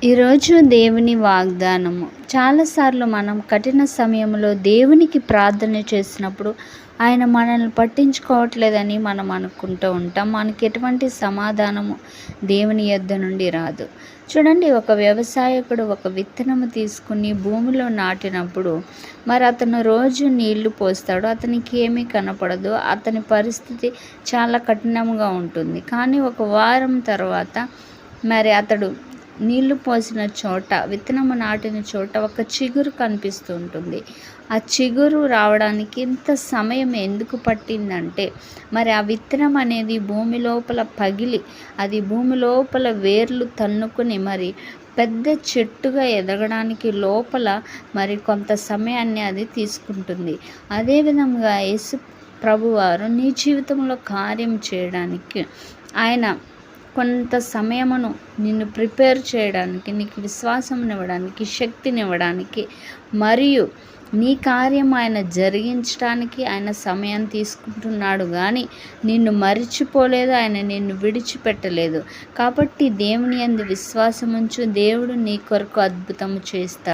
ఈరోజు దేవుని వాగ్దానము. చాలాసార్లు మనం కఠిన సమయంలో దేవునికి ప్రార్థన చేసినప్పుడు ఆయన మనల్ని పట్టించుకోవట్లేదని మనం అనుకుంటూ ఉంటాం. మనకి ఎటువంటి సమాధానము దేవుని యొద్ద నుండి రాదు. చూడండి, ఒక వ్యవసాయకుడు ఒక విత్తనము తీసుకుని భూమిలో నాటినప్పుడు మరి అతను రోజు నీళ్లు పోస్తాడు, అతనికి ఏమీ కనపడదు, అతని పరిస్థితి చాలా కఠినంగా ఉంటుంది. కానీ ఒక వారం తర్వాత మరి అతడు నీళ్లు పోసిన చోట, విత్తనము నాటిన చోట ఒక చిగురు కనిపిస్తూ ఉంటుంది. ఆ చిగురు రావడానికి ఇంత సమయం ఎందుకు పట్టిందంటే, మరి ఆ విత్తనం అనేది భూమి లోపల పగిలి, అది భూమి లోపల వేర్లు తన్నుకుని మరి పెద్ద చెట్టుగా ఎదగడానికి లోపల మరి కొంత సమయాన్ని అది తీసుకుంటుంది. అదేవిధంగా యేసు ప్రభువారు నీ జీవితంలో కార్యం చేయడానికి ఆయన కొంత సమయమును నిన్ను ప్రిపేర్ చేయడానికి, నీకు విశ్వాసమునివ్వడానికి, శక్తినివ్వడానికి మరియు నీ కార్యం ఆయన జరిగించడానికి ఆయన సమయం తీసుకుంటున్నాడు. కానీ నిన్ను మరిచిపోలేదు, ఆయన నిన్ను విడిచిపెట్టలేదు. కాబట్టి దేవుని యందు విశ్వాసముంచు, దేవుడు నీ కొరకు అద్భుతము చేస్తాడు.